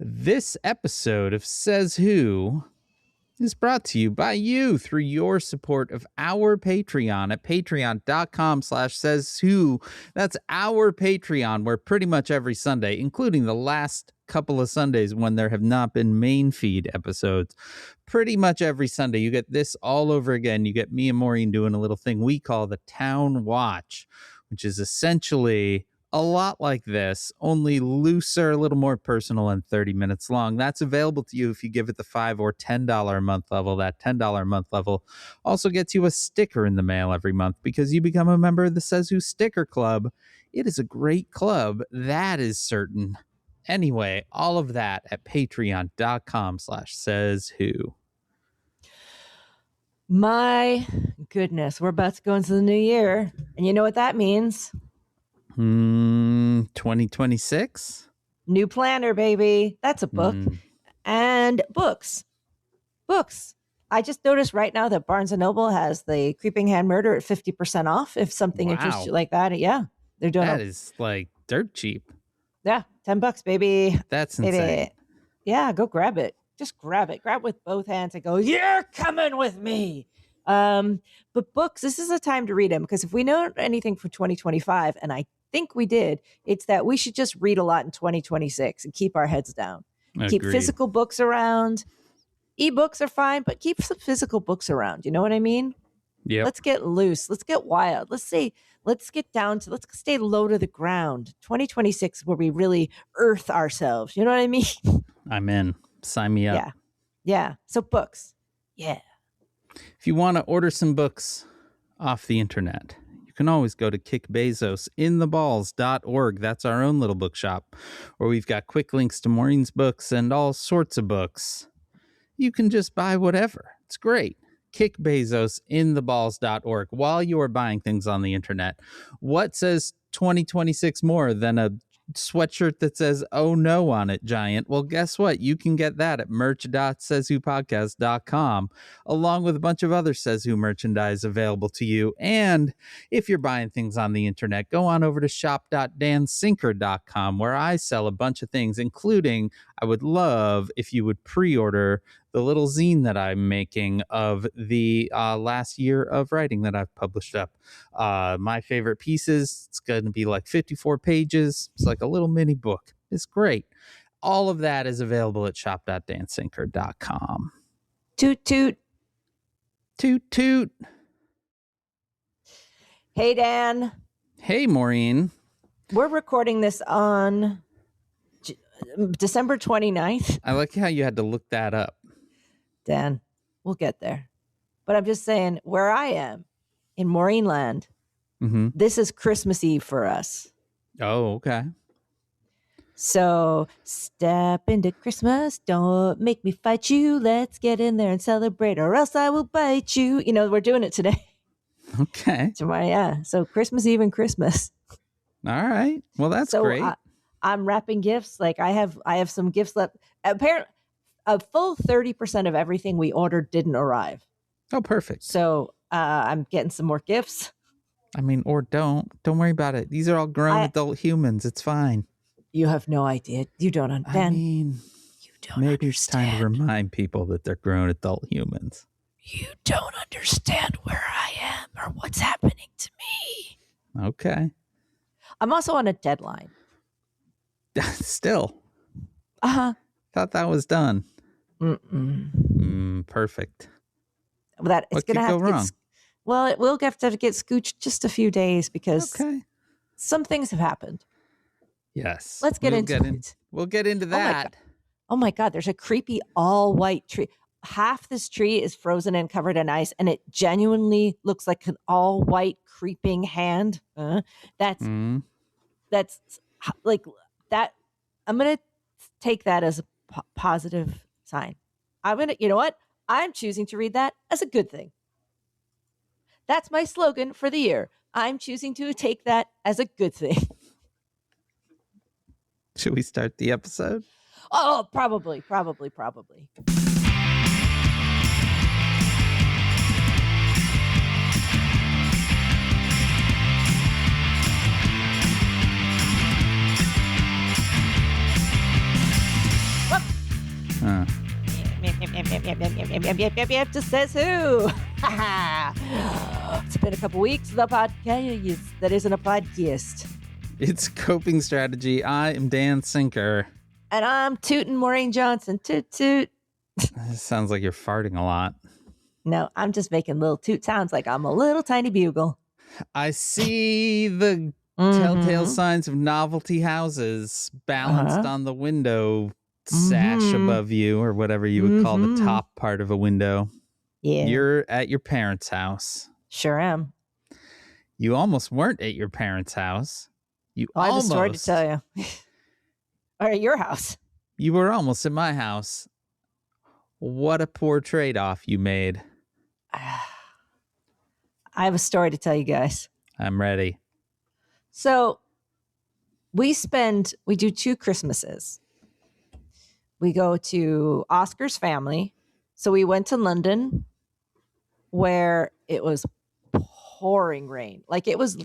This episode of Says Who is brought to you by you through your support of our Patreon at patreon.com/sayswho. That's our Patreon, where pretty much every Sunday, including the last couple of Sundays when there have not been main feed episodes, pretty much every Sunday you get this all over again. You get me and Maureen doing a little thing we call the Town Watch, which is essentially a lot like this, only looser, a little more personal, and 30 minutes long. That's available to you if you give it the $5 or $10 a month level. That $10 a month level also gets you a sticker in the mail every month because you become a member of the Says Who Sticker Club. It is a great club, that is certain. Anyway, all of that at patreon.com/sayswho. My goodness, we're about to go into the new year. And you know what that means? 2026? New planner, baby. That's a book. And books. I just noticed right now that Barnes & Noble has the Creeping Hand Murder at 50% off. If something interests you like that, yeah. They're doing that is like dirt cheap. Yeah, $10, baby. That's insane. Yeah, go grab it. Just grab it. Grab it with both hands and go, you're coming with me. But books, this is a time to read them, because if we know anything for 2025, and I think we did, it's that we should just read a lot in 2026 and keep our heads down. Agreed. Keep physical books around. Ebooks are fine, but keep some physical books around. You know what I mean? Yeah. Let's get loose. Let's get wild. Let's stay low to the ground. 2026 where we really earth ourselves. You know what I mean? I'm in. Sign me up. Yeah. So books. Yeah. If you want to order some books off the internet, you can always go to kickbezosintheballs.org. That's our own little bookshop where we've got quick links to Maureen's books and all sorts of books. You can just buy whatever. It's great. kickbezosintheballs.org. While you are buying things on the internet, what says 2026 more than a sweatshirt that says "Oh no" on it, giant? Well, guess what? You can get that at merch.sayswhopodcast.com, along with a bunch of other Says Who merchandise available to you. And if you're buying things on the internet, go on over to shop.dansinker.com, where I sell a bunch of things, including, I would love if you would pre-order the little zine that I'm making of the last year of writing that I've published up. My favorite pieces, it's going to be like 54 pages. It's like a little mini book. It's great. All of that is available at shop.dansinker.com. Toot, toot. Toot, toot. Hey, Dan. Hey, Maureen. We're recording this on December 29th. I like how you had to look that up. Dan, we'll get there. But I'm just saying, where I am in Maureenland, this is Christmas Eve for us. Oh, okay. So step into Christmas. Don't make me fight you. Let's get in there and celebrate, or else I will bite you. You know, we're doing it today. Okay. So Christmas Eve and Christmas. All right. Well, that's great. I'm wrapping gifts. Like I have some gifts left. Apparently, a full 30% of everything we ordered didn't arrive. Oh, perfect. So I'm getting some more gifts. I mean, or don't worry about it. These are all grown adult humans. It's fine. You have no idea. You don't understand. I mean, you don't maybe understand. It's time to remind people that they're grown adult humans. You don't understand where I am or what's happening to me. Okay. I'm also on a deadline. Still. Thought that was done. Perfect. What could go wrong? It will have to get scooched just a few days because some things have happened. Yes. Let's get into it. We'll get into that. Oh my God, there's a creepy all white tree. Half this tree is frozen and covered in ice, and it genuinely looks like an all white creeping hand. That's like that. I'm going to take that as a positive sign. You know what? I'm choosing to read that as a good thing. That's my slogan for the year. I'm choosing to take that as a good thing. Should we start the episode? Oh, probably. Yep. Just says who? It's been a couple weeks. The podcast that isn't a podcast. It's Coping Strategy. I am Dan Sinker. And I'm Tootin' Maureen Johnson. Toot toot. It sounds like you're farting a lot. No, I'm just making little toot sounds like I'm a little tiny bugle. I see the telltale signs of novelty houses balanced on the window sash above you, or whatever you would call the top part of a window. Yeah. You're at your parents' house. Sure am. You almost weren't at your parents' house. I have a story to tell you. Or at your house. You were almost at my house. What a poor trade-off you made. I have a story to tell you guys. I'm ready. So we do 2 Christmases. We go to Oscar's family. So we went to London where it was pouring rain. Like it was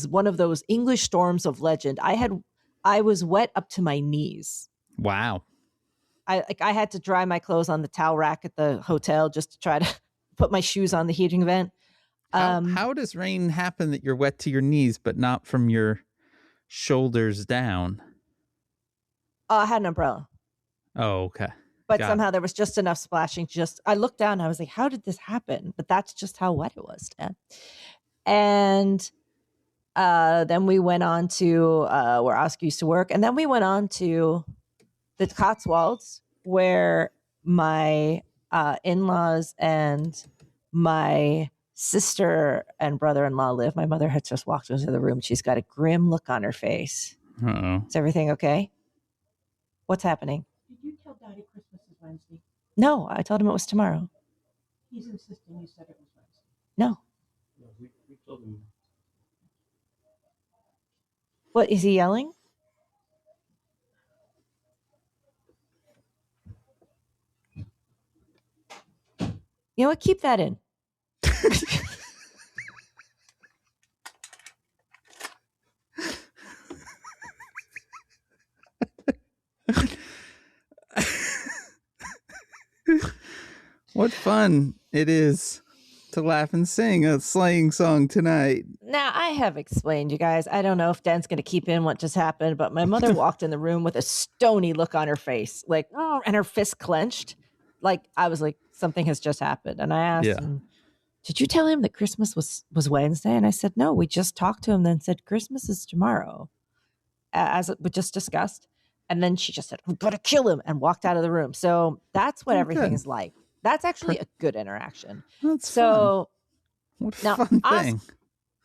one of those English storms of legend. I was wet up to my knees. Wow. I had to dry my clothes on the towel rack at the hotel just to try to put my shoes on the heating vent. How does rain happen that you're wet to your knees, but not from your shoulders down? Oh, I had an umbrella. Oh, okay. But somehow there was just enough splashing. I looked down and I was like, how did this happen? But that's just how wet it was. Dan. And then we went on to where Oscar used to work. And then we went on to the Cotswolds where my in-laws and my sister and brother-in-law live. My mother had just walked into the room. She's got a grim look on her face. Uh-oh. Is everything okay? What's happening? Did you tell Daddy Christmas is Wednesday? No, I told him it was tomorrow. He's insisting you said it was Wednesday. No. No, we told him. What, is he yelling? You know what? Keep that in. What fun it is to laugh and sing a sleighing song tonight. Now, I have explained, you guys. I don't know if Dan's going to keep in what just happened, but my mother walked in the room with a stony look on her face, like, and her fist clenched. Like, I was like, something has just happened. And I asked him, did you tell him that Christmas was Wednesday? And I said, no, we just talked to him, then said Christmas is tomorrow, as we just discussed. And then she just said, we've got to kill him, and walked out of the room. So that's what everything is like. That's actually a good interaction. That's so fun. What a fun thing.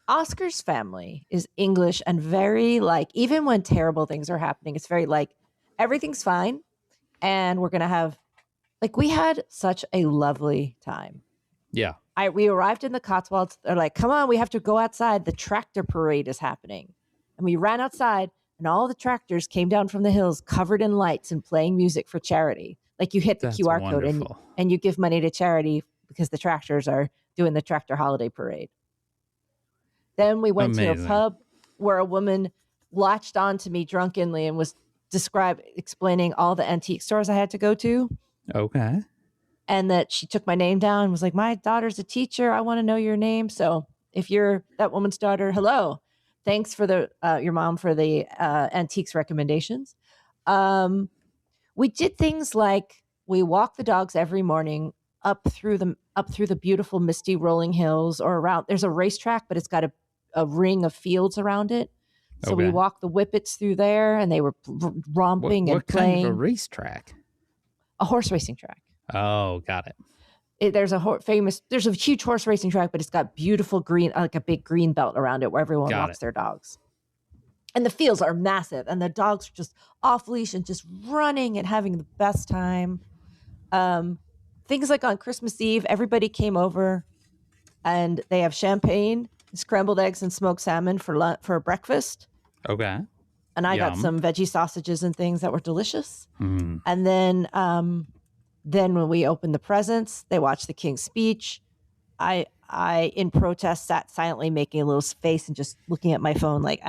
Oscar's family is English and very like, even when terrible things are happening, it's very like, everything's fine. And we're going to have, like, we had such a lovely time. Yeah. We arrived in the Cotswolds. They're like, come on, we have to go outside. The tractor parade is happening. And we ran outside, and all the tractors came down from the hills covered in lights and playing music for charity. Like, you hit the QR code and you give money to charity because the tractors are doing the tractor holiday parade. Then we went to a pub where a woman latched on to me drunkenly and was explaining all the antique stores I had to go to. Okay. And that she took my name down and was like, my daughter's a teacher. I want to know your name. So if you're that woman's daughter, hello. Thanks for your mom for the antiques recommendations. We did things like we walk the dogs every morning up through the beautiful misty rolling hills, or around. There's a racetrack, but it's got a ring of fields around it. So we walked the whippets through there, and they were romping and playing. What kind of a racetrack? A horse racing track. Oh, got it. There's a huge horse racing track, but it's got beautiful green, like a big green belt around it where everyone walks their dogs. And the fields are massive, and the dogs are just off leash and just running and having the best time. Things like on Christmas Eve, everybody came over and they have champagne, scrambled eggs, and smoked salmon for breakfast. Okay. And I got some veggie sausages and things that were delicious. Mm. And then when we opened the presents, they watched the King's speech. I, in protest, sat silently making a little face and just looking at my phone like,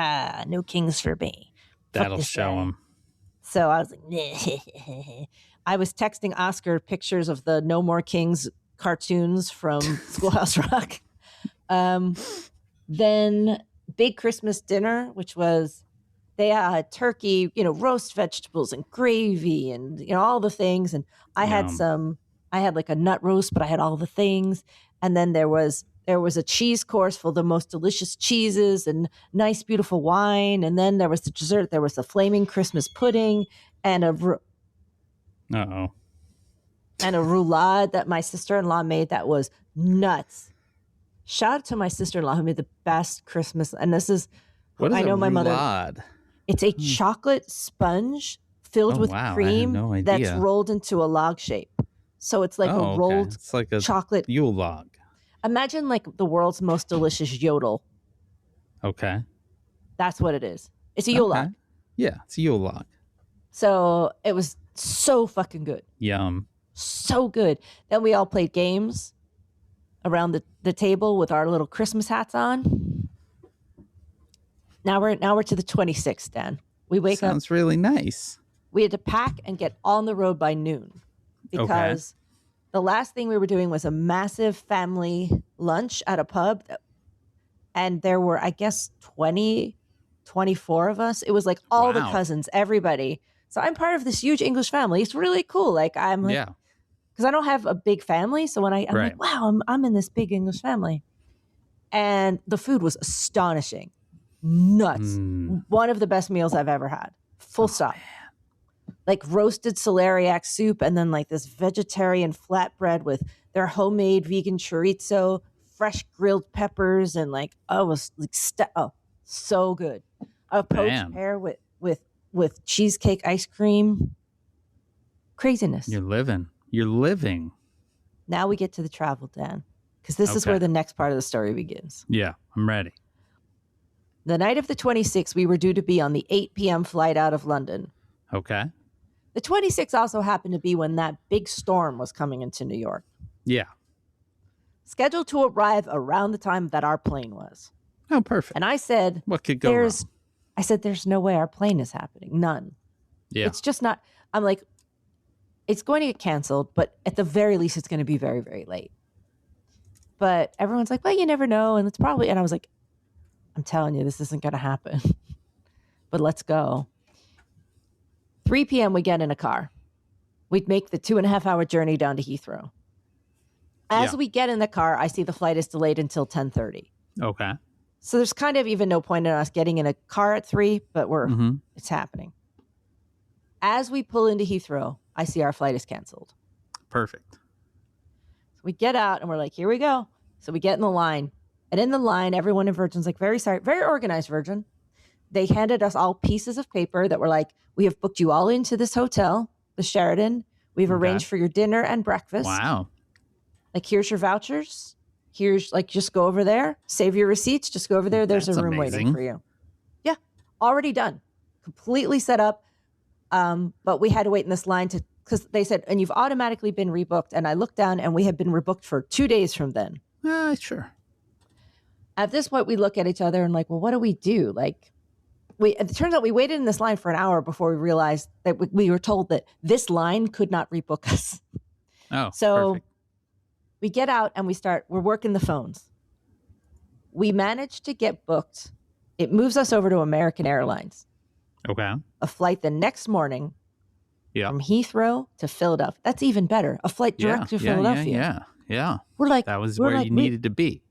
no kings for me. That'll show them. So I was like, I was texting Oscar pictures of the No More Kings cartoons from Schoolhouse Rock. Then big Christmas dinner, which was they had turkey, roast vegetables and gravy and all the things. And I had Yum. I had like a nut roast, but I had all the things. And then there was a cheese course full of the most delicious cheeses and nice, beautiful wine. And then there was the dessert. There was the flaming Christmas pudding and Uh-oh. and a roulade that my sister-in-law made that was nuts. Shout out to my sister-in-law who made the best Christmas. And this is, What is I know my mother. roulade? It's a chocolate sponge filled with wow, I had cream no that's idea. rolled into a log shape. So it's like a okay. rolled It's like a chocolate. Yule log. Imagine like the world's most delicious yodel. Okay. That's what it is. It's a Yule log. Yeah, it's a Yule log. So it was so fucking good. Yum. So good. Then we all played games around the table with our little Christmas hats on. Now we're to the 26th, Dan. We wake up. Sounds really nice. We had to pack and get on the road by noon because the last thing we were doing was a massive family lunch at a pub. And there were, I guess, 24 of us. It was like all the Wow. cousins, everybody. So I'm part of this huge English family. It's really cool. Like I'm like, Yeah. because I don't have a big family. So when I'm Right. like, wow, I'm in this big English family. And the food was astonishing. Nuts. One of the best meals I've ever had. Full stop. Like roasted celeriac soup and then like this vegetarian flatbread with their homemade vegan chorizo, fresh grilled peppers, and like, it was like, so good. A poached pear with cheesecake ice cream. Craziness. You're living. Now we get to the travel, Dan, because this is where the next part of the story begins. Yeah, I'm ready. The night of the 26th, we were due to be on the 8 p.m. flight out of London. Okay. The 26th also happened to be when that big storm was coming into New York. Yeah. Scheduled to arrive around the time that our plane was. Oh, perfect. And I said, What could go wrong? I said, there's no way our plane is happening. None. Yeah. It's just not. I'm like, it's going to get canceled, but at the very least, it's going to be very, very late. But everyone's like, well, you never know. And it's probably, and I was like, I'm telling you, this isn't going to happen. But let's go. 3 p.m. we get in a car. We'd make the 2.5 hour journey down to Heathrow. As we get in the car, I see the flight is delayed until 10:30. Okay. So there's kind of even no point in us getting in a car at 3, but it's happening. As we pull into Heathrow, I see our flight is canceled. Perfect. So we get out and we're like, here we go. So we get in the line. And in the line, everyone in Virgin's like, very sorry, very organized Virgin. They handed us all pieces of paper that were like, we have booked you all into this hotel, the Sheraton. We've arranged for your dinner and breakfast. Wow. Like, here's your vouchers. Here's like, just go over there, save your receipts, just go over there. There's That's a room amazing. waiting for you. Yeah, already done. Completely set up. But we had to wait in this line because they said, and you've automatically been rebooked. And I looked down and we had been rebooked for 2 days from then. Sure. At this point, we look at each other and like, well, what do we do? Like, it turns out we waited in this line for an hour before we realized that we were told that this line could not rebook us. Oh, so perfect. we get out and we're working the phones. We managed to get booked. It moves us over to American Airlines. Okay. A flight the next morning from Heathrow to Philadelphia. That's even better. A flight direct to Philadelphia. Yeah. We're like, That was where you needed to be.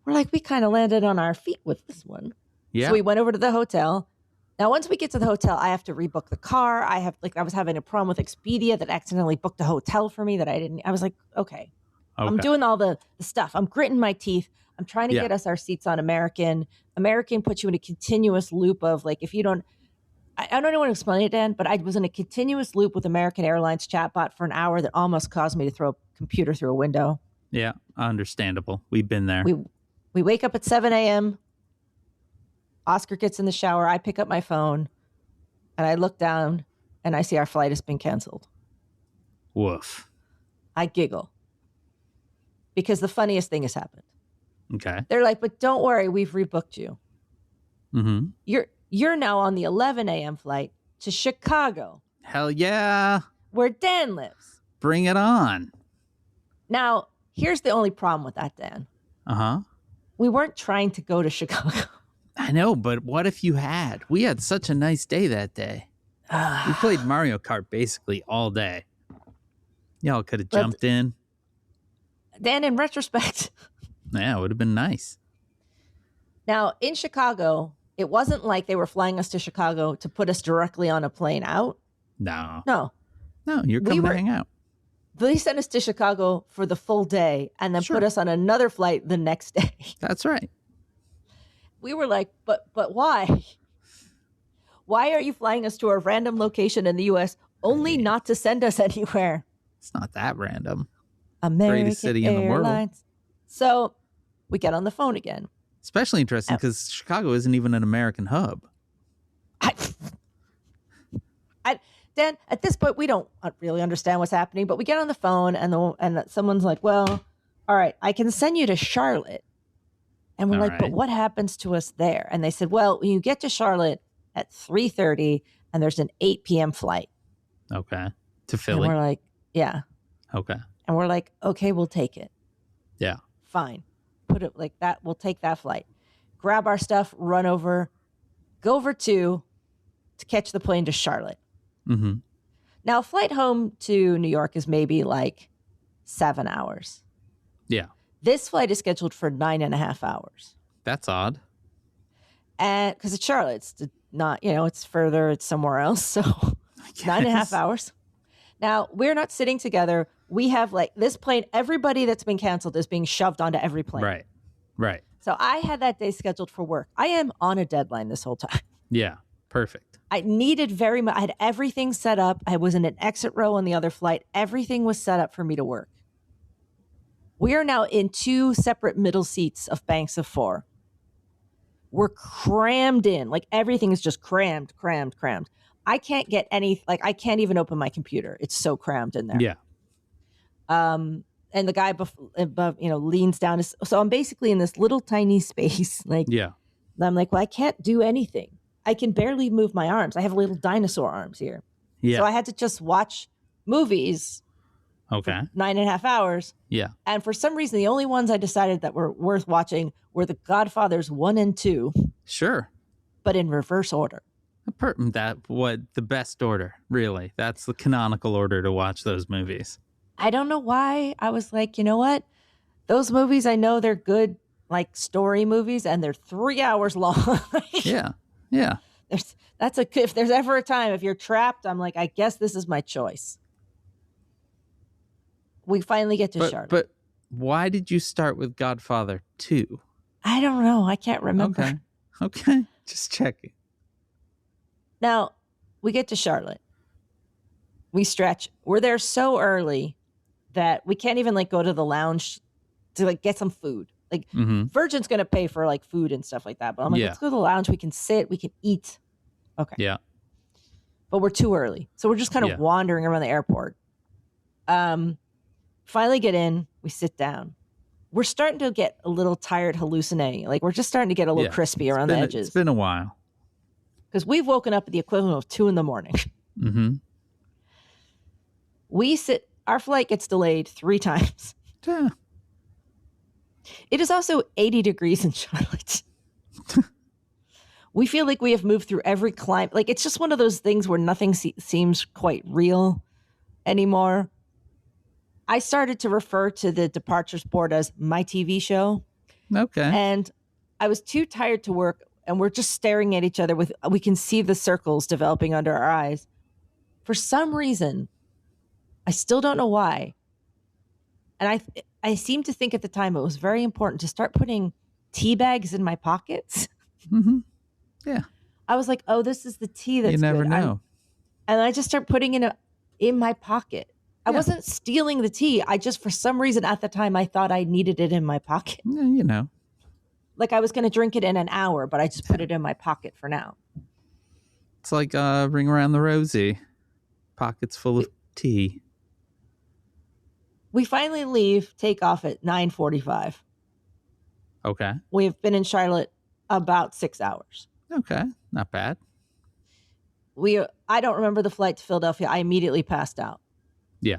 We're like, we kind of landed on our feet with this one. Yeah. So we went over to the hotel. Now, once we get to the hotel, I have to rebook the car. I was having a problem with Expedia that accidentally booked a hotel for me that I didn't. I was like, okay. I'm doing all the stuff. I'm gritting my teeth. I'm trying to get us our seats on American. American puts you in a continuous loop of like, if you don't, I don't know how to explain it, Dan, but I was in a continuous loop with American Airlines chatbot for an hour that almost caused me to throw a computer through a window. Yeah, understandable. We've been there. We wake up at 7 a.m. Oscar gets in the shower. I pick up my phone and I look down and I see our flight has been canceled. Woof. I giggle because the funniest thing has happened. Okay. They're like, but don't worry, we've rebooked you. Mm-hmm. You're now on the 11 a.m. flight to Chicago. Hell yeah. where Dan lives. Bring it on. Now, here's the only problem with that, Dan. Uh-huh. We weren't trying to go to Chicago. I know, but what if you had? We had such a nice day that day. We played Mario Kart basically all day. Y'all could have jumped in. Dan, in retrospect. Yeah, it would have been nice. Now, in Chicago, it wasn't like they were flying us to Chicago to put us directly on a plane out. No. No. No, you're coming to hang out. They sent us to Chicago for the full day and then put us on another flight the next day. That's right. We were like, but why? Why are you flying us to a random location in the U.S. only not to send us anywhere? It's not that random. American Greatest city in the Airlines. world. So we get on the phone again. Especially interesting because Chicago isn't even an American hub. Dan, at this point, we don't really understand what's happening, but we get on the phone and someone's like, well, all right, I can send you to Charlotte. And we're but what happens to us there? And they said, well, when you get to Charlotte at 3:30 and there's an 8 p.m. flight. Okay. To Philly. And we're like, yeah. Okay. And we're like, okay, we'll take it. Yeah. Fine. Put it like that. We'll take that flight. Grab our stuff, run over, go over to catch the plane to Charlotte. Mm-hmm. Now, a flight home to New York is maybe like 7 hours. Yeah. This flight is scheduled for 9.5 hours. That's odd. And because it's Charlotte, it's not, it's further, it's somewhere else. So 9.5 hours. Now, we're not sitting together. We have like this plane, everybody that's been canceled is being shoved onto every plane. Right. Right. So I had that day scheduled for work. I am on a deadline this whole time. Yeah. Perfect. I needed very much. I had everything set up. I was in an exit row on the other flight. Everything was set up for me to work. We are now in 2 separate middle seats of banks of 4. We're crammed in. Like everything is just crammed. I can't get I can't even open my computer. It's so crammed in there. Yeah. And the guy above, leans down. So I'm basically in this little tiny space. Yeah. I'm like, well, I can't do anything. I can barely move my arms. I have little dinosaur arms here. Yeah. So I had to just watch movies. Okay. 9.5 hours. Yeah. And for some reason, the only ones I decided that were worth watching were The Godfathers 1 and 2. Sure. But in reverse order. The best order, really. That's the canonical order to watch those movies. I don't know why. I was like, you know what? Those movies, I know they're good, like story movies, and they're 3 hours long. Yeah. Yeah. If there's ever a time, if you're trapped, I'm like, I guess this is my choice. We finally get to Charlotte. But why did you start with Godfather 2? I don't know. I can't remember. Okay. Just checking. Now, we get to Charlotte. We stretch. We're there so early that we can't even go to the lounge to get some food. Virgin's going to pay for food and stuff like that. But I'm like, let's go to the lounge. We can sit. We can eat. Okay. Yeah. But we're too early. So we're just kind of wandering around the airport. Finally get in. We sit down. We're starting to get a little tired hallucinating. We're just starting to get a little crispy around the edges. It's been a while. Because we've woken up at the equivalent of 2 a.m. Mm-hmm. Our flight gets delayed 3 times. Yeah. It is also 80 degrees in Charlotte. We feel like we have moved through every climate. It's just one of those things where nothing seems quite real anymore. I started to refer to the departures board as my TV show. Okay. And I was too tired to work, and we're just staring at each other we can see the circles developing under our eyes. For some reason, I still don't know why. And I seem to think at the time it was very important to start putting tea bags in my pockets. Mm-hmm. Yeah. I was like, oh, this is the tea that's You never good. know. And I just start putting it in my pocket. I wasn't stealing the tea. I just, for some reason at the time, I thought I needed it in my pocket. Yeah, I was going to drink it in an hour, but I just put it in my pocket for now. It's like Ring Around the Rosie. Pockets full of tea. We finally leave, take off at 9:45. Okay. We have been in Charlotte about 6 hours. Okay. Not bad. I don't remember the flight to Philadelphia. I immediately passed out. Yeah.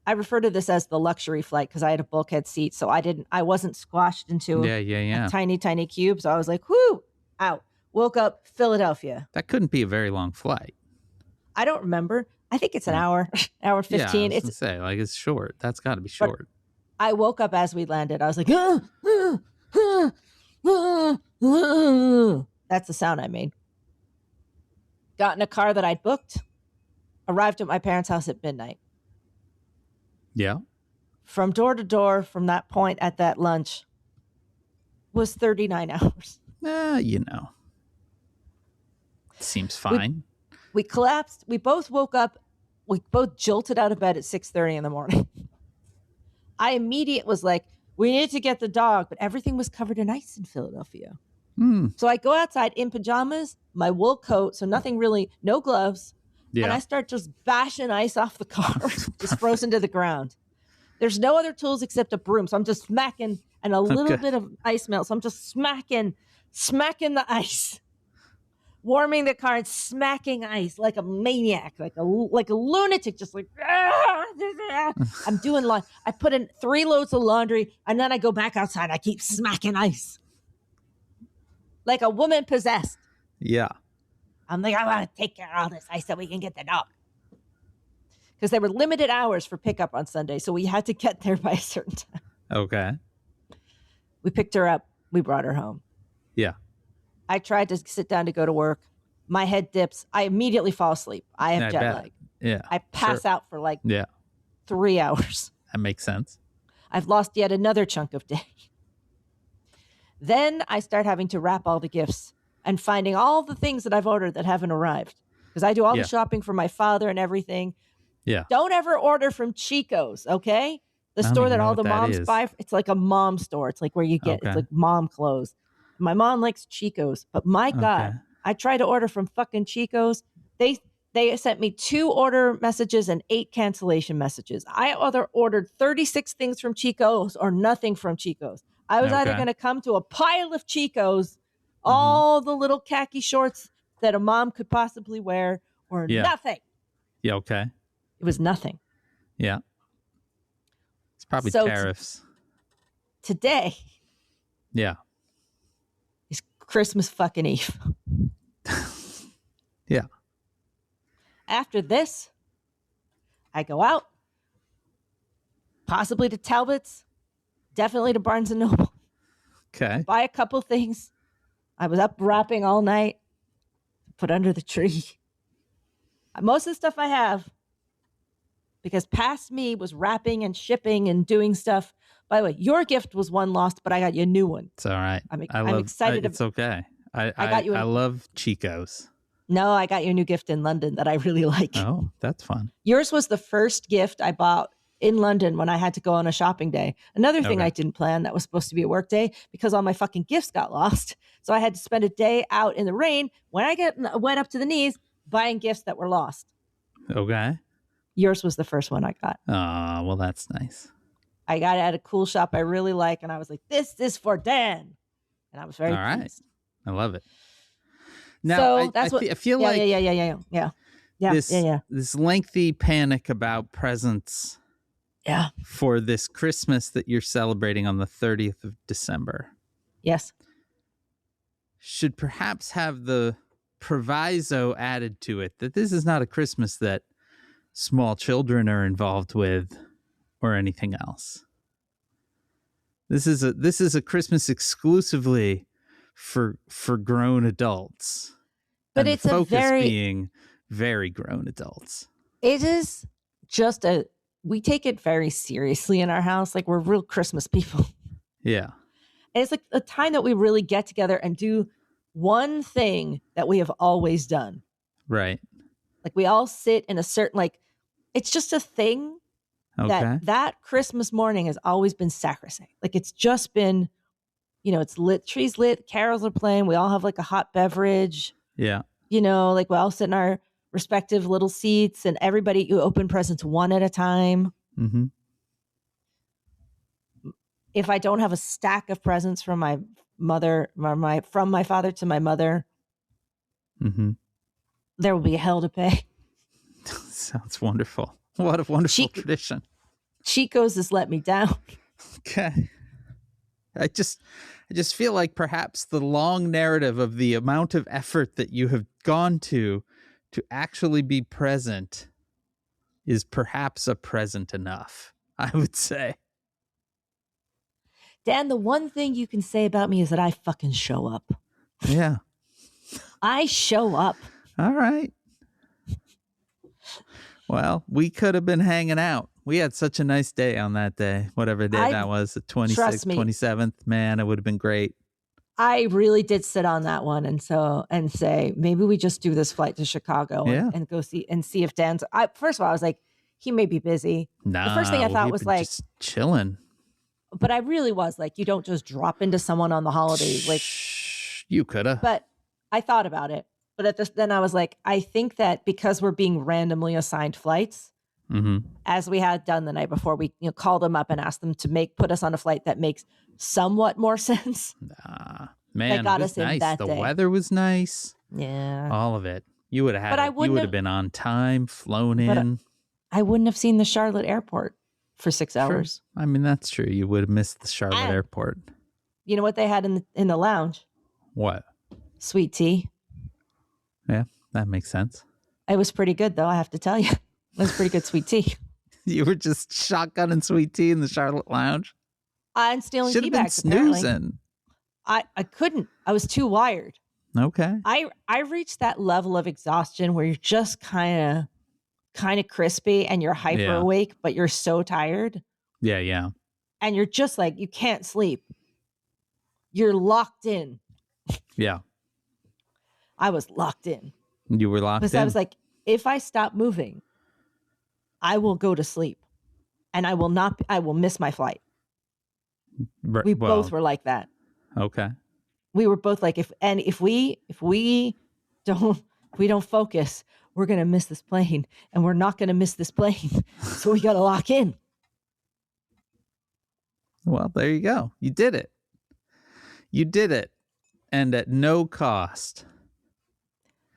I refer to this as the luxury flight because I had a bulkhead seat, so I wasn't squashed into a tiny, tiny cube. So I was like, whoo, out. Woke up, Philadelphia. That couldn't be a very long flight. I don't remember. I think it's an hour, hour 15. Yeah, I was gonna say, like, it's short. That's got to be short. I woke up as we landed. I was like, that's the sound I made. Got in a car that I'd booked, arrived at my parents' house at midnight. Yeah. From door to door from that point at that lunch was 39 hours. You know. Seems fine. We collapsed. We both woke up. We both jolted out of bed at 6:30 in the morning. I immediately was like, we need to get the dog, but everything was covered in ice in Philadelphia. So I go outside in pajamas, my wool coat, so nothing really, no gloves. Yeah. And I start just bashing ice off the car, just frozen to the ground. There's no other tools except a broom. So I'm just smacking and a little bit of ice melt. So I'm just smacking the ice, warming the car and smacking ice like a maniac, like a lunatic, just like, I'm doing I put in 3 loads of laundry and then I go back outside. I keep smacking ice like a woman possessed. Yeah. I'm like, I want to take care of all this ice so we can get the dog. Because there were limited hours for pickup on Sunday. So we had to get there by a certain time. Okay. We picked her up. We brought her home. Yeah. I tried to sit down to go to work. My head dips. I immediately fall asleep. I have jet lag. Yeah. I pass out for 3 hours. That makes sense. I've lost yet another chunk of day. Then I start having to wrap all the gifts and finding all the things that I've ordered that haven't arrived. Because I do all the shopping for my father and everything. Yeah. Don't ever order from Chico's, okay? The store that all the moms buy. It's like a mom store. It's like where you get, it's like mom clothes. My mom likes Chico's, but my God, I tried to order from fucking Chico's. They sent me 2 order messages and 8 cancellation messages. I either ordered 36 things from Chico's or nothing from Chico's. I was either going to come to a pile of Chico's, all the little khaki shorts that a mom could possibly wear, or nothing. Yeah, okay. It was nothing. Yeah. It's probably tariffs. Today. Yeah. Is Christmas fucking Eve. Yeah. After this, I go out, possibly to Talbot's, definitely to Barnes & Noble. Okay. Buy a couple things. I was up wrapping all night, put under the tree. Most of the stuff I have, because past me was wrapping and shipping and doing stuff. By the way, your gift was one lost, but I got you a new one. It's all right. I'm excited. It's okay. I got you. I love Chico's. No, I got you a new gift in London that I really like. Oh, that's fun. Yours was the first gift I bought in London when I had to go on a shopping day. Another thing I didn't plan that was supposed to be a work day because all my fucking gifts got lost. So I had to spend a day out in the rain when I went up to the knees buying gifts that were lost. Okay. Yours was the first one I got. Oh, well, that's nice. I got it at a cool shop I really like, and I was like, this is for Dan. And I was very pleased. I love it. Now, so that's I feel like this lengthy panic about presents for this Christmas that you're celebrating on the 30th of December. Yes. Should perhaps have the proviso added to it that this is not a Christmas that small children are involved with or anything else. This is a Christmas exclusively for grown adults. But and it's the focus being very grown adults. It is just we take it very seriously in our house. Like, we're real Christmas people. Yeah. And it's like a time that we really get together and do one thing that we have always done. Right. Like, we all sit in a certain, it's just a thing that Christmas morning has always been sacrosanct. Like, it's just been, it's lit, trees lit, carols are playing. We all have a hot beverage. Yeah. We all sit in our respective little seats and you open presents one at a time. Mm-hmm. If I don't have a stack of presents from my mother, from my father to my mother, There will be a hell to pay. Sounds wonderful. What a wonderful tradition. Chico's has let me down. Okay. I just feel like perhaps the long narrative of the amount of effort that you have gone to actually be present is perhaps a present enough, I would say. Dan, the one thing you can say about me is that I fucking show up. Yeah. I show up. All right. Well, we could have been hanging out. We had such a nice day on that day, whatever day that was, the 26th, 27th. Man, it would have been great. I really did sit on that one and say, maybe we just do this flight to Chicago and go see if Dan's. First of all, I was like, he may be busy. Nah, the first thing I thought was like, just chilling. But I really was like, you don't just drop into someone on the holiday. Like, you could have. But I thought about it. But then I was like, I think that because we're being randomly assigned flights, as we had done the night before, we called them up and asked them to put us on a flight that makes somewhat more sense. Man, that got it was us in nice. that The day. weather was nice. Yeah, all of it. You would have had. You would have been on time, flown in. I wouldn't have seen the Charlotte airport for 6 hours. I mean, that's true. You would have missed the Charlotte airport. You know what they had in the lounge? What? Sweet tea. Yeah, that makes sense. It was pretty good, though, I have to tell you. It was pretty good sweet tea. You were just shotgunning sweet tea in the Charlotte lounge? I'm stealing tea bags, snoozing. I couldn't. I was too wired. Okay. I reached that level of exhaustion where you're just kind of crispy and you're hyper awake, but you're so tired. Yeah. And you're just like, you can't sleep. You're locked in. Yeah. I was locked in. You were locked in? Because I was like, if I stop moving, I will go to sleep and I will miss my flight. We both were like that. Okay. We were both like, if we don't focus, we're going to miss this plane and we're not going to miss this plane. So we got to lock in. Well, there you go. You did it. And at no cost.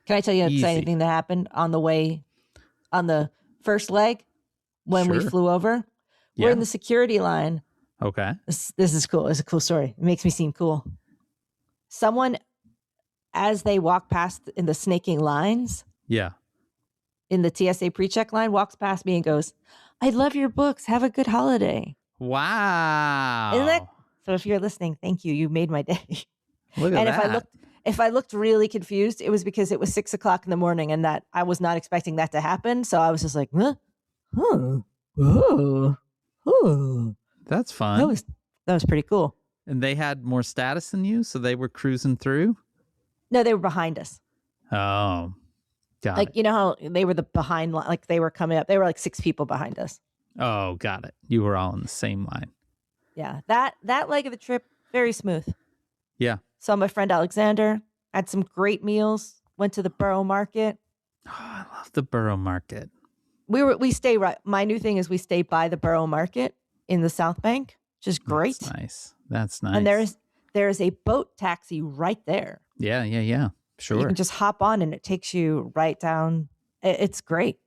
Can I tell you an exciting thing that happened on the first leg when we flew over? We're in the security line. Okay. This is cool. It's a cool story. It makes me seem cool. Someone, as they walk past in the snaking lines. Yeah. In the TSA pre-check line, walks past me and goes, I love your books. Have a good holiday. Wow. Isn't that? So if you're listening, thank you. You made my day. Look at that. If I looked really confused, it was because it was 6 o'clock in the morning and that I was not expecting that to happen. So I was just like, That's fun. That was pretty cool. And they had more status than you, so they were cruising through? No, they were behind us. Oh, got it. You know how they were the behind, like they were coming up. They were like 6 people behind us. Oh, got it. You were all in the same line. Yeah, that leg of the trip, very smooth. Yeah. Saw my friend Alexander, had some great meals, went to the Borough Market. Oh, I love the Borough Market. We stay right. My new thing is we stay by the Borough Market in the South Bank, which is great. That's nice. And there is a boat taxi right there. Yeah. Sure. You can just hop on and it takes you right down. It's great.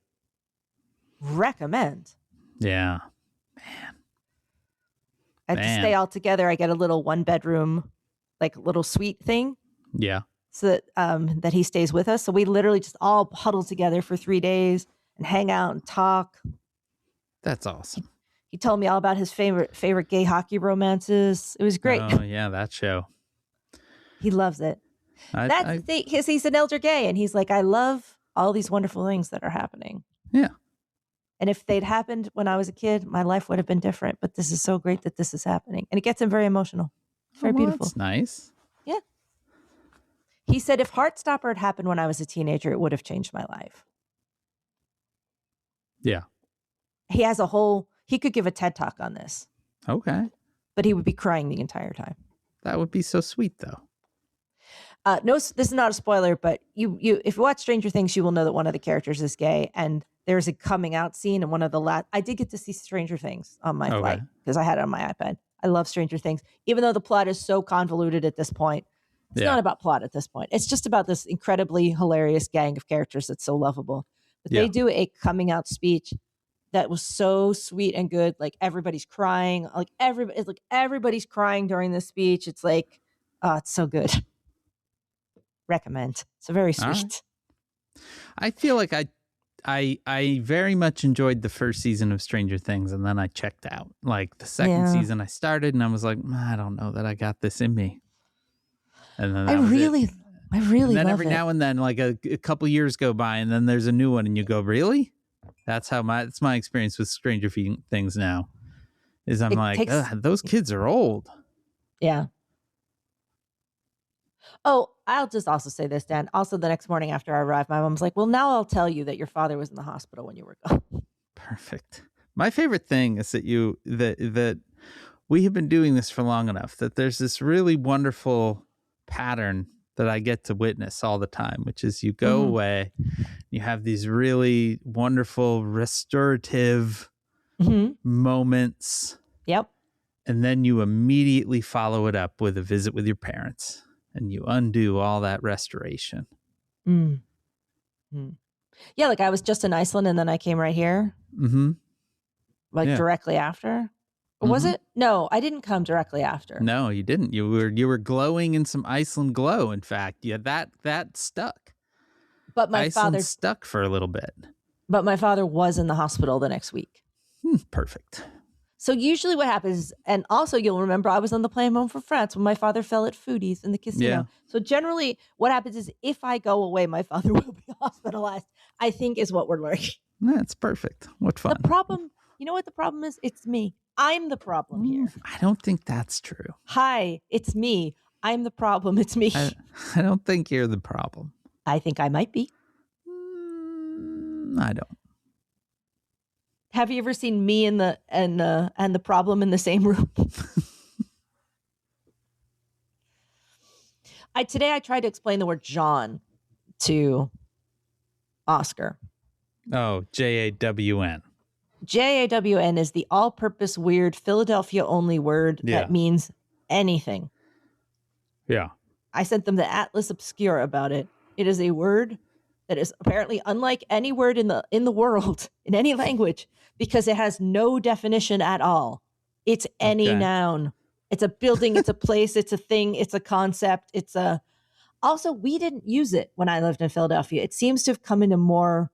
Recommend. Yeah. Man. I have to stay all together. I get a little 1-bedroom, like little suite thing. Yeah. So that he stays with us. So we literally just all huddle together for 3 days and hang out and talk. That's awesome. He told me all about his favorite gay hockey romances. It was great. Oh yeah, that show. He loves it. Because he's an elder gay, and he's like, I love all these wonderful things that are happening. Yeah. And if they'd happened when I was a kid, my life would have been different. But this is so great that this is happening, and it gets him very emotional. It's very beautiful. That's nice. Yeah. He said, if Heartstopper had happened when I was a teenager, it would have changed my life. Yeah. He has he could give a TED Talk on this. Okay. But he would be crying the entire time. That would be so sweet, though. No, this is not a spoiler, but you if you watch Stranger Things, you will know that one of the characters is gay, and there's a coming out scene in one of the last. I did get to see Stranger Things on my flight because I had it on my iPad. I love Stranger Things, even though the plot is so convoluted at this point. It's not about plot at this point. It's just about this incredibly hilarious gang of characters that's so lovable. But they do a coming out speech that was so sweet and good. Like everybody's crying. Everybody's crying during this speech. It's like, oh, it's so good. Recommend. It's very sweet. Right. I feel like I very much enjoyed the first season of Stranger Things, and then I checked out. Like the second season I started, and I was like, I don't know that I got this in me. And then I really and then love every it. now and then, like a couple years go by, and then there's a new one, and you go, really? That's my experience with Stranger Things now. Is I'm those kids are old. Yeah. Oh, I'll just also say this, Dan. Also, the next morning after I arrived, my mom's like, well, now I'll tell you that your father was in the hospital when you were gone. Perfect. My favorite thing is that we have been doing this for long enough that there's this really wonderful pattern that I get to witness all the time, which is you go away, you have these really wonderful restorative moments. Yep. And then you immediately follow it up with a visit with your parents. And you undo all that restoration. Yeah, like I was just in Iceland and then I came right here. Directly after. Or was it? No, I didn't come directly after. No, you didn't. You were glowing in some Iceland glow. In fact, that stuck. But my father stuck for a little bit. But my father was in the hospital the next week. Perfect. So usually what happens, and also you'll remember I was on the plane home from France when my father fell at Foodies in the casino. Yeah. So generally what happens is if I go away, my father will be hospitalized, I think is what we're learning. That's perfect. What fun. The problem, you know what the problem is? It's me. I'm the problem here. I don't think that's true. Hi, it's me. I'm the problem. It's me. I don't think you're the problem. I think I might be. I don't. Have you ever seen me and the problem in the same room? Today I tried to explain the word John to Oscar. Oh, JAWN. JAWN is the all-purpose weird Philadelphia only word that means anything. Yeah. I sent them the Atlas Obscura about it. It is a word that is apparently unlike any word in the world in any language because it has no definition at all. It's any noun. It's a building, it's a place, it's a thing, it's a concept, also we didn't use it when I lived in Philadelphia. It seems to have come into more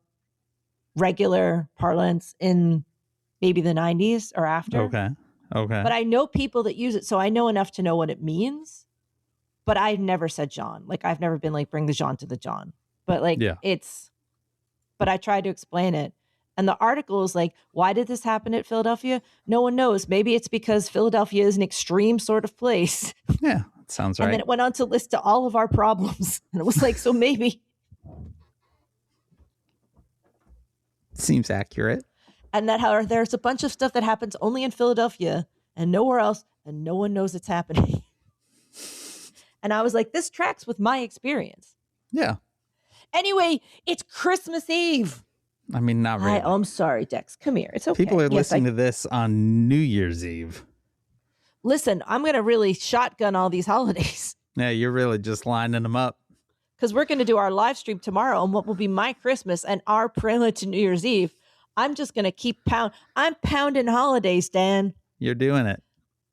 regular parlance in maybe the 90s or after. Okay. But I know people that use it, so I know enough to know what it means. But I've never said John. Like I've never been like bring the John to the John. But but I tried to explain it. And the article is like, why did this happen at Philadelphia? No one knows. Maybe it's because Philadelphia is an extreme sort of place. Yeah, that sounds right. And then it went on to list all of our problems. And it was like, so maybe. Seems accurate. And that there's a bunch of stuff that happens only in Philadelphia and nowhere else. And no one knows it's happening. And I was like, this tracks with my experience. Yeah. Anyway, it's Christmas Eve. I mean, not really. I'm sorry, Dex. Come here. It's okay. People are listening to this on New Year's Eve. Listen, I'm going to really shotgun all these holidays. Yeah, you're really just lining them up. Because we're going to do our live stream tomorrow on what will be my Christmas and our prelude to New Year's Eve. I'm just going to keep I'm pounding holidays, Dan. You're doing it.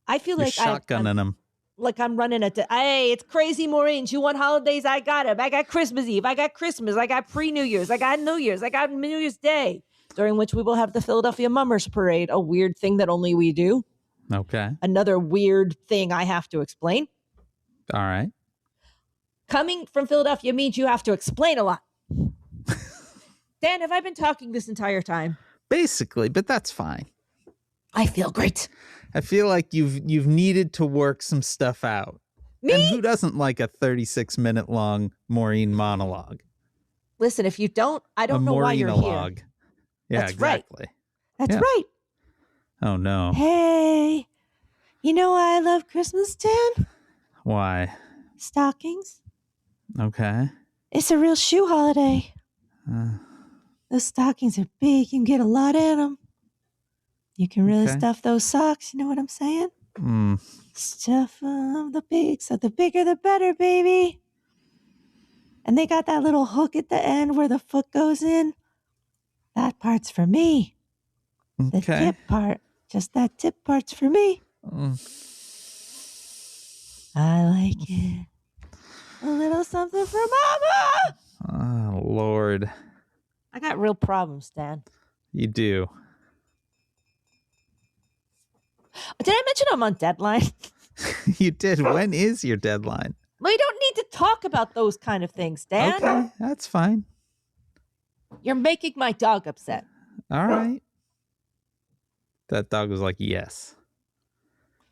I feel you're like shotgunning them. Like I'm running hey, it's crazy, Maureen. You want holidays? I got them. I got Christmas Eve. I got Christmas. I got pre-New Year's. I got New Year's. I got New Year's Day, during which we will have the Philadelphia Mummers Parade, a weird thing that only we do. Okay. Another weird thing I have to explain. All right. Coming from Philadelphia means you have to explain a lot. Dan, have I been talking this entire time? Basically, but that's fine. I feel great. I feel like you've needed to work some stuff out. Me? And who doesn't like a 36-minute long Maureen monologue? Listen, if you don't, I don't know why you're here. Yeah, That's exactly. Right. That's right. Oh, no. Hey, you know why I love Christmas, Dan? Why? Stockings. Okay. It's a real shoe holiday. Those stockings are big. You can get a lot in them. You can really stuff those socks. You know what I'm saying? Stuff of the pig, so the bigger the better, baby. And they got that little hook at the end where the foot goes in. That part's for me. The Okay. tip part, just that tip part's for me. I like it. A little something for mama. Oh, Lord. I got real problems, Dan. You do. Did I mention I'm on deadline? You did. When is your deadline? We don't need to talk about those kind of things, Dan. Okay, that's fine. You're making my dog upset. All right. That dog was like, yes.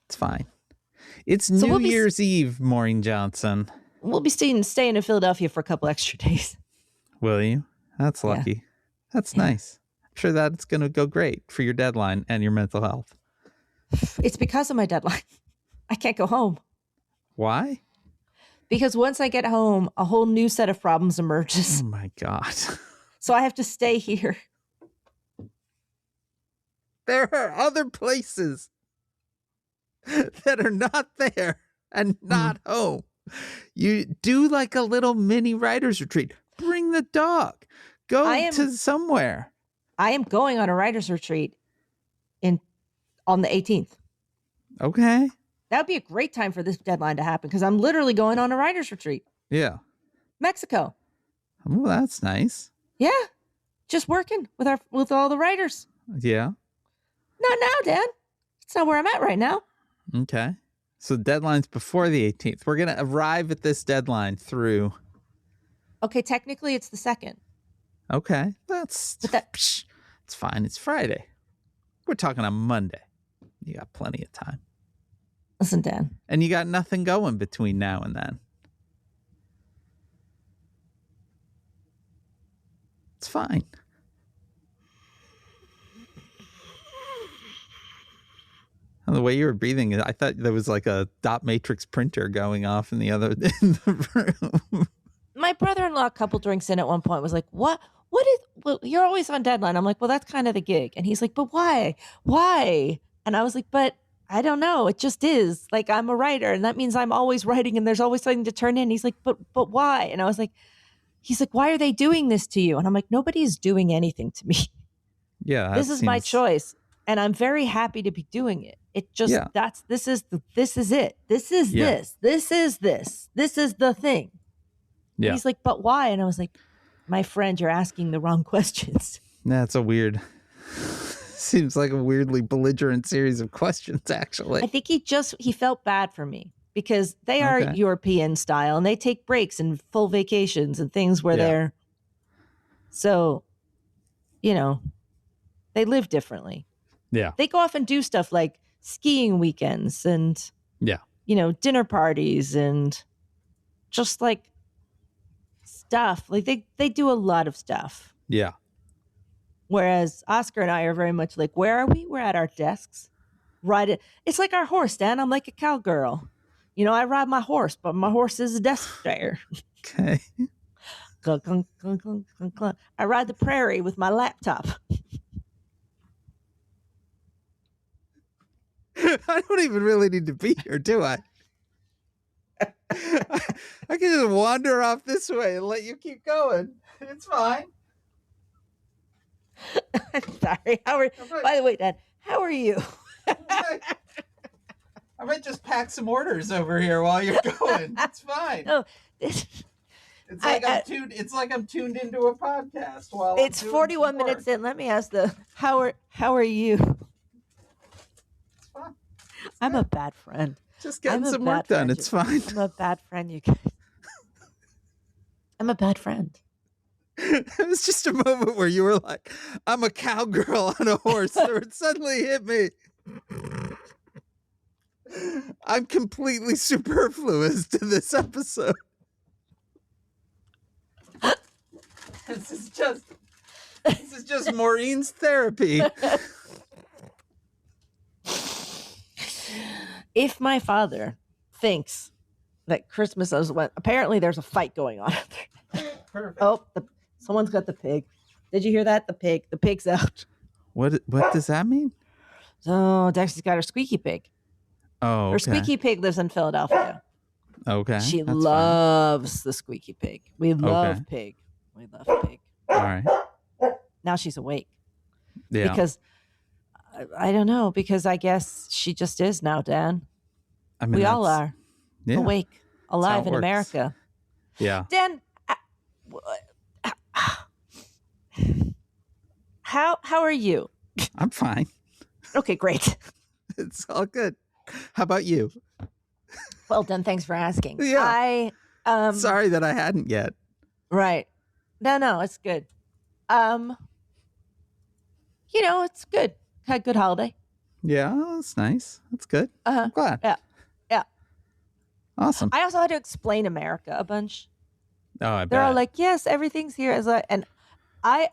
It's fine. It's New we'll Year's Eve, Maureen Johnson. We'll be staying in Philadelphia for a couple extra days. Will you? That's lucky. Yeah. That's nice. I'm sure that's going to go great for your deadline and your mental health. It's because of my deadline. I can't go home. Why? Because once I get home, a whole new set of problems emerges. Oh, my God. So I have to stay here. There are other places that are not there and not home. You do like a little mini writer's retreat. Bring the dog. Go to somewhere. I am going on a writer's retreat on the 18th. Okay. That would be a great time for this deadline to happen because I'm literally going on a writer's retreat. Yeah. Mexico. Well, that's nice. Yeah. Just working with all the writers. Yeah. Not now, Dan. It's not where I'm at right now. Okay. So deadline's before the 18th. We're going to arrive at this deadline through. Okay, technically it's the 2nd. Okay. It's fine. It's Friday. We're talking on Monday. You got plenty of time. Listen, Dan. And you got nothing going between now and then. It's fine. And the way you were breathing, I thought there was like a dot matrix printer going off in the room. My brother-in-law, a couple drinks in at one point, was like, well, you're always on deadline. I'm like, well, that's kind of the gig. And he's like, but why? And I was like, but I don't know. It just is. Like, I'm a writer, and that means I'm always writing, and there's always something to turn in. He's like, but why? And I was like, he's like, why are they doing this to you? And I'm like, nobody's doing anything to me. Yeah. This is my choice. And I'm very happy to be doing it. It just, this is it. This is the thing. Yeah. And he's like, but why? And I was like, my friend, you're asking the wrong questions. That's seems like a weirdly belligerent series of questions, actually. I think he felt bad for me because they are European style and they take breaks and full vacations and things where they're, so, they live differently. Yeah. They go off and do stuff like skiing weekends and, dinner parties and just like stuff. Like they do a lot of stuff. Yeah. Whereas Oscar and I are very much like, where are we? We're at our desks. Ride it. It's like our horse, Dan. I'm like a cowgirl. I ride my horse, but my horse is a desk stayer. Okay. I ride the prairie with my laptop. I don't even really need to be here, do I? I can just wander off this way and let you keep going. It's fine. I'm sorry. By the way, Dad, how are you? I might just pack some orders over here while you're going. It's fine. No, it's like I'm tuned into a podcast while it's 41 minutes in. Let me ask how are you? It's fine. I'm a bad friend. Just getting some work done. It's fine. I'm a bad friend, you guys. I'm a bad friend. It was just a moment where you were like, I'm a cowgirl on a horse. Or it suddenly hit me. I'm completely superfluous to this episode. This is just Maureen's therapy. If my father thinks that Christmas is when, apparently there's a fight going on out there. Perfect. Oh, someone's got the pig. Did you hear that? The pig's out. What does that mean? So Dexy's got her squeaky pig. Oh, Her okay. squeaky pig lives in Philadelphia. Okay. She that's fine. loves the squeaky pig. We love pig. We love pig. All right. Now she's awake Yeah. because I don't know, because I guess she just is now, Dan. I mean, We all that's- are Yeah. awake, how alive it in works. America. Yeah. Dan, how are you? I'm fine. Okay, great. It's all good. How about you? Well done. Thanks for asking. Yeah. I Sorry that I hadn't yet. Right. No, it's good. It's good. Had a good holiday. Yeah, that's nice. That's good. I'm glad. Yeah. Awesome. I also had to explain America a bunch. Oh, I bet. They're all like, yes, everything's here. And I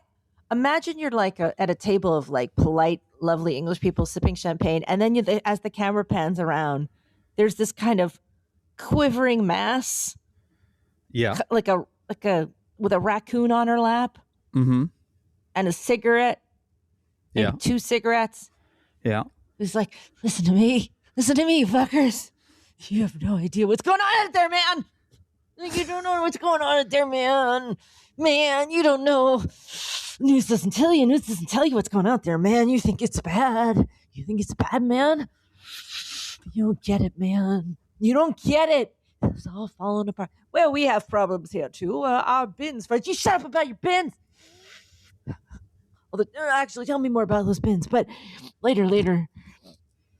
imagine you're like at a table of like polite, lovely English people sipping champagne. And then as the camera pans around, there's this kind of quivering mass, Yeah. like a with a raccoon on her lap Mm-hmm. and a cigarette and Yeah. 2 cigarettes. Yeah. It's like, listen to me, you fuckers. You have no idea what's going on out there, man. Like, you don't know what's going on out there, man. Man, you don't know. News doesn't tell you what's going on out there, man. You think it's bad. Man. You don't get it, man. You don't get it. It's all falling apart. Well, we have problems here, too. Our bins, Fred. You shut up about your bins. Actually, tell me more about those bins. But later.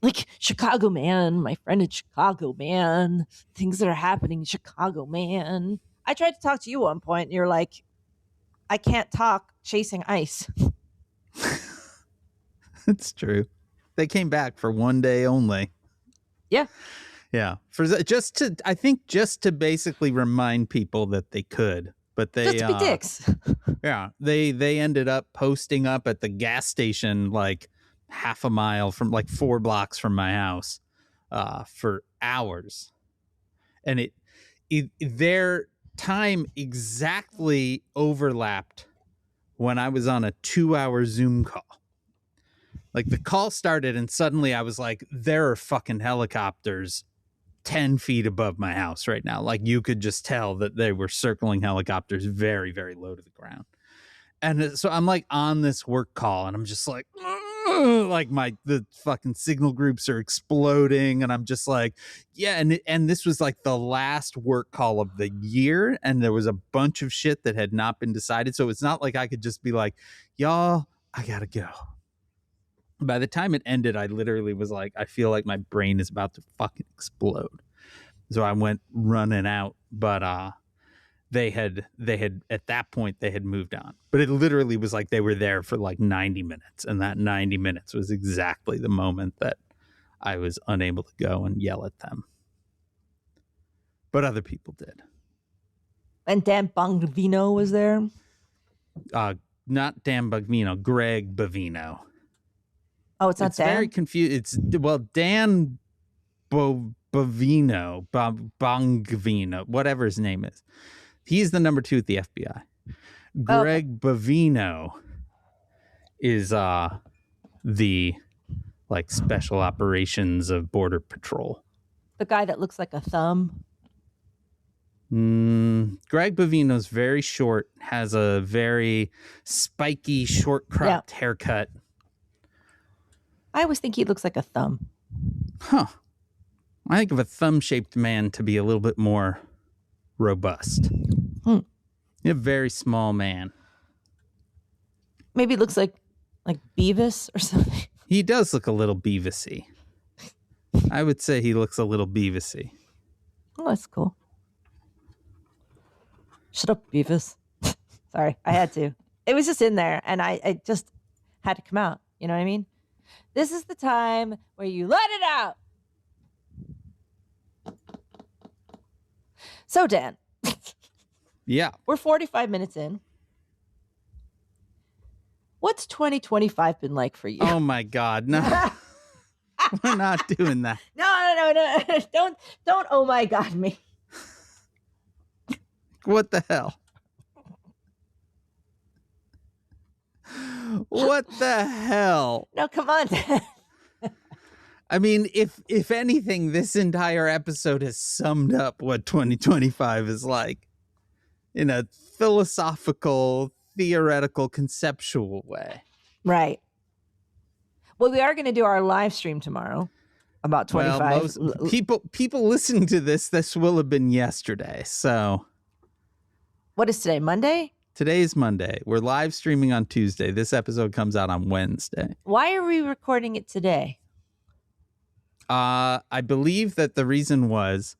Like, Chicago, man. My friend in Chicago, man. Things that are happening in Chicago, man. I tried to talk to you at one point, and you're like, I can't talk chasing ice. It's true. They came back for one day only. Yeah. Yeah. Just to basically remind people that they could. But they Just to be dicks. Yeah. They ended up posting up at the gas station like half a mile from like 4 blocks from my house for hours. And their time exactly overlapped when I was on a 2-hour Zoom call. Like the call started and suddenly I was like, there are fucking helicopters 10 feet above my house right now. Like you could just tell that they were circling helicopters very, very low to the ground. And so I'm like on this work call and I'm just like, like the fucking signal groups are exploding. And I'm just like, yeah. And this was like the last work call of the year. And there was a bunch of shit that had not been decided. So it's not like I could just be like, y'all, I gotta go. By the time it ended, I literally was like, I feel like my brain is about to fucking explode. So I went running out, but they had at that point they had moved on. But it literally was like they were there for like 90 minutes, and that 90 minutes was exactly the moment that I was unable to go and yell at them. But other people did. And Dan Bongvino was there. Not Dan Bongvino, Greg Bovino. Oh, it's not It's Dan? very confused. It's Dan Bongvino, whatever his name is. He's the number 2 at the FBI. Greg Bovino is the like special operations of Border Patrol. The guy that looks like a thumb. Greg Bovino's very short, has a very spiky, short cropped haircut. I always think he looks like a thumb. Huh. I think of a thumb-shaped man to be a little bit more robust. You're a very small man. Maybe it looks like Beavis or something. He does look a little Beavis-y. I would say he looks a little Beavis-y. Oh, that's cool. Shut up, Beavis. Sorry, I had to. It was just in there, and I just had to come out. You know what I mean? This is the time where you let it out. So, Dan. Yeah. We're 45 minutes in. What's 2025 been like for you? Oh, my God. No. We're not doing that. No. Don't oh my God me. What the hell? What the hell? No, come on, Dan. I mean, if anything, this entire episode has summed up what 2025 is like in a philosophical, theoretical, conceptual way. Right. Well, we are going to do our live stream tomorrow about 25. Well, people listening to this will have been yesterday. So What is today? Monday? today is Monday. We're live streaming on Tuesday. This episode comes out on Wednesday. Why are we recording it today? I believe that the reason was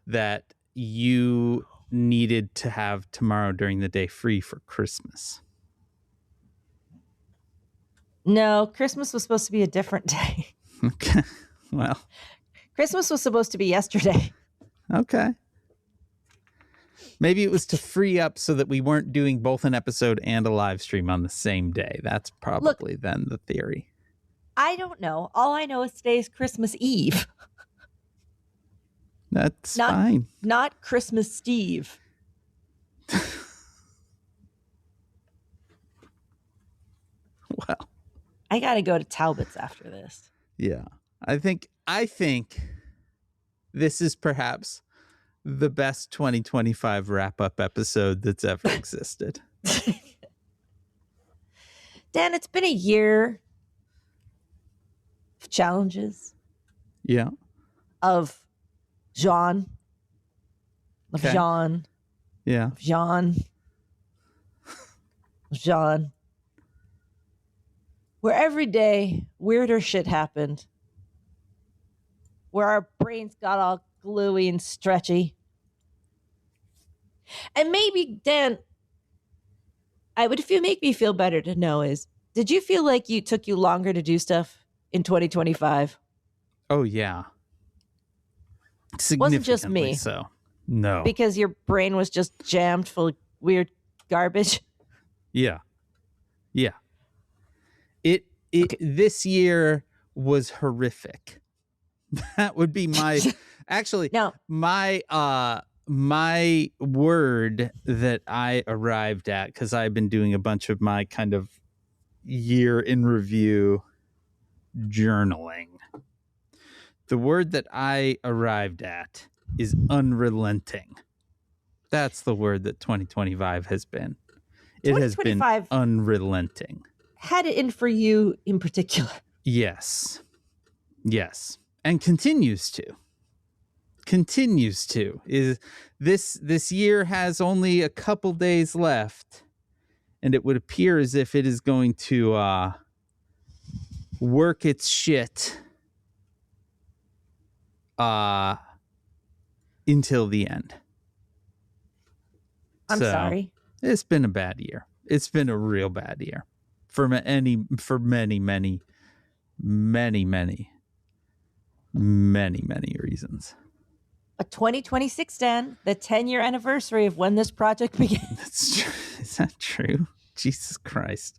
that you needed to have tomorrow during the day free for Christmas. No, Christmas was supposed to be a different day. Okay. Well, Christmas was supposed to be yesterday. okay. Maybe it was to free up so that we weren't doing both an episode and a live stream on the same day. That's probably then the theory. I don't know. All I know is today is Christmas Eve, That's fine. not Christmas Steve. Well, I got to go to Talbot's after this. yeah. I think this is perhaps the best 2025 wrap-up episode that's ever existed. Dan, it's been a year of challenges, Yeah. of Jean, of Okay. Jean, Yeah. of Jean, of Jean, where every day weirder shit happened, where our brains got all gluey and stretchy. And maybe, Dan, if you make me feel better to know is, did you feel like it took you longer to do stuff in 2025? Oh, yeah. Wasn't just Significantly me. So, no. Because your brain was just jammed full of weird garbage? Yeah. Yeah. This year was horrific. That would be my actually No. my word that I arrived at, because I've been doing a bunch of my kind of year in review journaling. The word that I arrived at is unrelenting. That's the word that 2025 has been. It has been 2025 unrelenting. had it in for you in particular. Yes. Yes. And continues to. Is this year has only a couple days left, and it would appear as if it is going to work its shit until the end. I'm So, sorry. It's been a bad year. It's been a real bad year for many reasons. A 2026, Dan, the 10-year anniversary of when this project began. That's true. Is that true? Jesus Christ.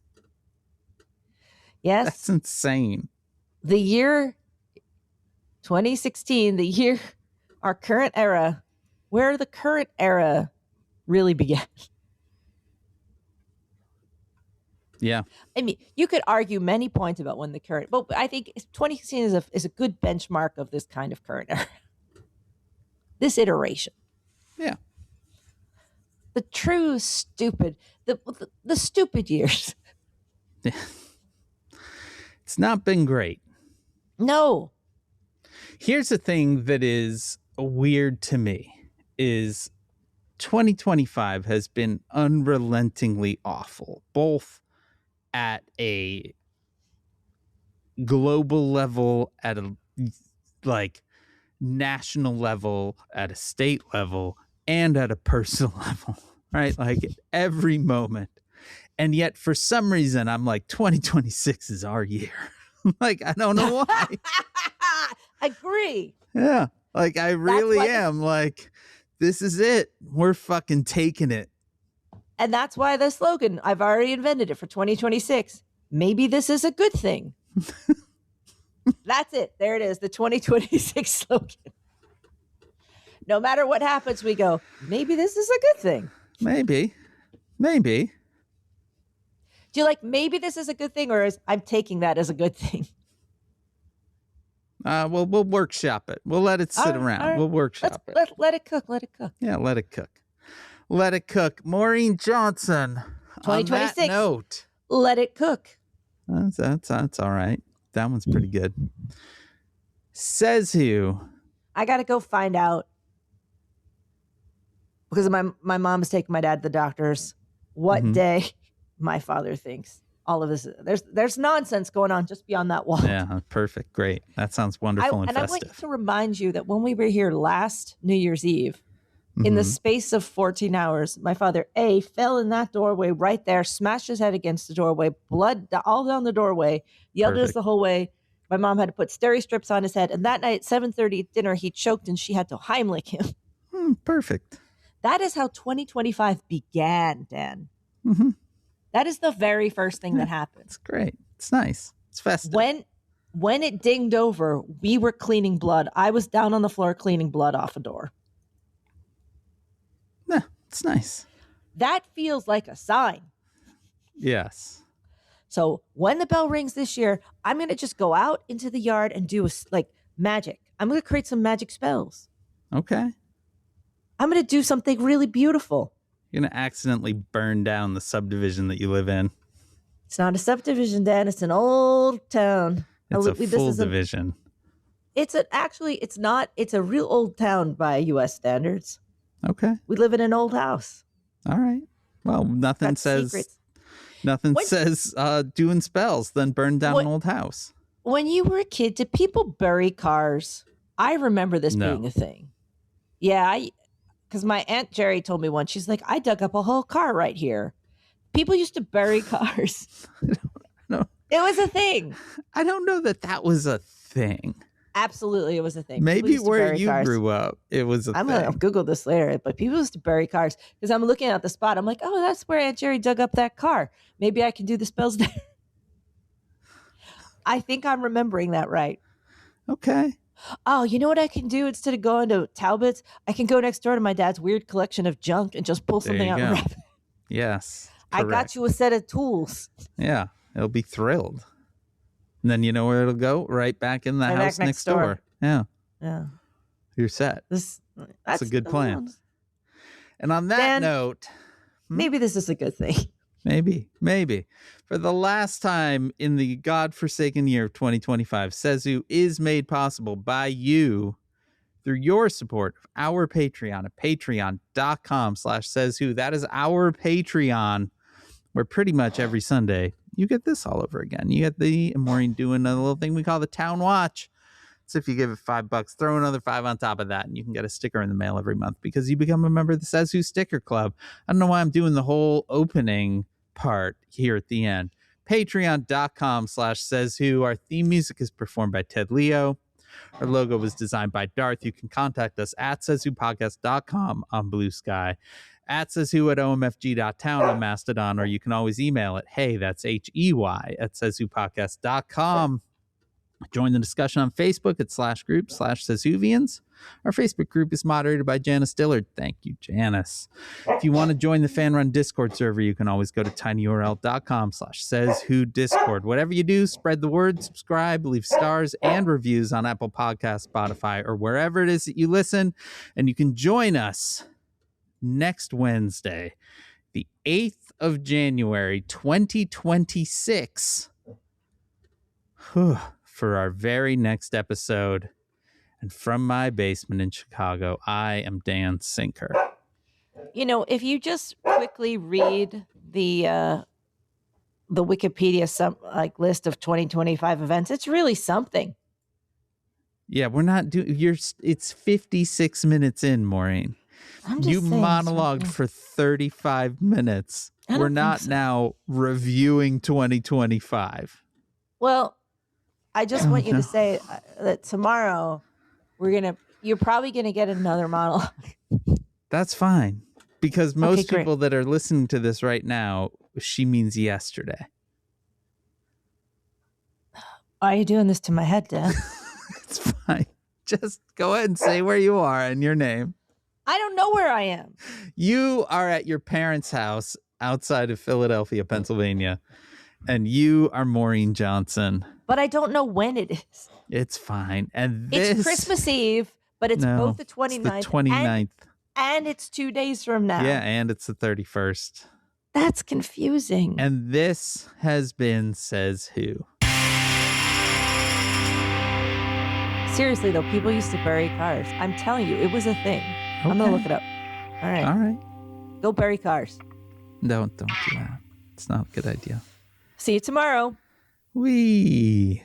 Yes. That's insane. The year 2016, the year, our current era, where the current era really began. Yeah. I mean, you could argue many points about when the current, but I think 2016 is a good benchmark of this kind of current era. This iteration. Yeah. The true stupid, the stupid years. It's not been great. No. Here's the thing that is weird to me is 2025 has been unrelentingly awful, both at a global level, at a national level, at a state level, and at a personal level, right? Like at every moment. And yet for some reason, I'm like, 2026 is our year. Like, I don't know why. Agree. Yeah. Like, I really why- am. Like, this is it. We're fucking taking it. And that's why the slogan, I've already invented it for 2026. Maybe this is a good thing. That's it. There it is. The 2026 slogan. No matter what happens, we go, maybe this is a good thing. Maybe. Do you like maybe this is a good thing, or is I'm taking that as a good thing? We'll workshop it. We'll let it sit around. All right. We'll workshop it. Let it cook. Let it cook. Yeah, let it cook. Let it cook. Maureen Johnson. On that 2026. note, Let it cook. that's all right. That one's pretty good. Says who? I got to go find out because my mom is taking my dad to the doctors. What day my father thinks all of this. There's nonsense going on just beyond that wall. Yeah, perfect. Great. That sounds wonderful and I want festive. to remind you that when we were here last New Year's Eve, in the space of 14 hours, my father, fell in that doorway right there, smashed his head against the doorway, blood all down the doorway, yelled at us the whole way. My mom had to put steri strips on his head. And that night at 7:30 at dinner, he choked and she had to Heimlich him. Perfect. That is how 2025 began, Dan. That is the very first thing that happened. It's great. It's nice. It's festive. When it dinged over, we were cleaning blood. I was down on the floor cleaning blood off a door. Yeah, it's nice. That feels like a sign. Yes. So when the bell rings this year, I'm going to just go out into the yard and do magic. I'm going to create some magic spells. Okay. I'm going to do something really beautiful. You're going to accidentally burn down the subdivision that you live in. It's not a subdivision, Dan. It's an old town. It's a full division. It's not. It's a real old town by U.S. standards. Okay. We live in an old house. All right. Well, nothing says doing spells than burn down an old house. When you were a kid, did people bury cars? I remember this being a thing. Yeah, because my Aunt Jerry told me once, she's like, I dug up a whole car right here. People used to bury cars. No. It was a thing. I don't know that was a thing. Absolutely, it was a thing. Maybe where you grew up, it was a thing. I'm going to Google this later, but people used to bury cars because I'm looking at the spot. I'm like, oh, that's where Aunt Jerry dug up that car. Maybe I can do the spells there. I think I'm remembering that right. Okay. Oh, you know what I can do instead of going to Talbot's? I can go next door to my dad's weird collection of junk and just pull something out and wrap it. Yes. Correct. I got you a set of tools. Yeah. It'll be thrilled. And then you know where it'll go? Right back in the house next door. Yeah. Yeah. You're set. That's a good plan. And on that note, maybe this is a good thing. Maybe. For the last time in the godforsaken year of 2025, Sezu is made possible by you through your support of our Patreon at patreon.com/sayswho. That is our Patreon, where pretty much every Sunday you get this all over again. You get the Maureen doing a little thing we call the Town Watch. So if you give it $5, throw another $5 on top of that, and you can get a sticker in the mail every month because you become a member of the Says Who Sticker Club. I don't know why I'm doing the whole opening part here at the end. Patreon.com/sayswho. Our theme music is performed by Ted Leo. Our logo was designed by Darth. You can contact us at sayswhopodcast.com on Blue Sky, at sayswho@omfg.town on Mastodon, or you can always email it. Hey, that's HEY at sayswhopodcast.com. Join the discussion on Facebook at /group/Sayswhovians. Our Facebook group is moderated by Janice Dillard. Thank you, Janice. If you want to join the fan-run Discord server, you can always go to tinyurl.com/sayswhodiscord. Whatever you do, spread the word, subscribe, leave stars and reviews on Apple Podcasts, Spotify, or wherever it is that you listen. And you can join us next Wednesday, the 8th of January, 2026. For our very next episode. And from my basement in Chicago, I am Dan Sinker. You know, if you just quickly read the Wikipedia list of 2025 events, it's really something. Yeah, we're not doing. It's 56 minutes in, Maureen. You monologued for 35 minutes. We're not now reviewing 2025. Well, I just want you to say that tomorrow you're probably going to get another monologue. That's fine. Because most people that are listening to this right now, she means yesterday. Why are you doing this to my head, Dan? It's fine. Just go ahead and say where you are and your name. I don't know where I am. You are at your parents' house outside of Philadelphia, Pennsylvania. And you are Maureen Johnson. but I don't know when it is. It's fine. And this It's Christmas Eve, but it's No, both the it's 29th, the 29th. and it's 2 days from now. Yeah, and it's the 31st. That's confusing. And this has been Says Who. Seriously, though, people used to bury cars. I'm telling you, it was a thing. I'm going to look it up. All right. All right. Go bury cars. Don't do that. It's not a good idea. See you tomorrow. Wee.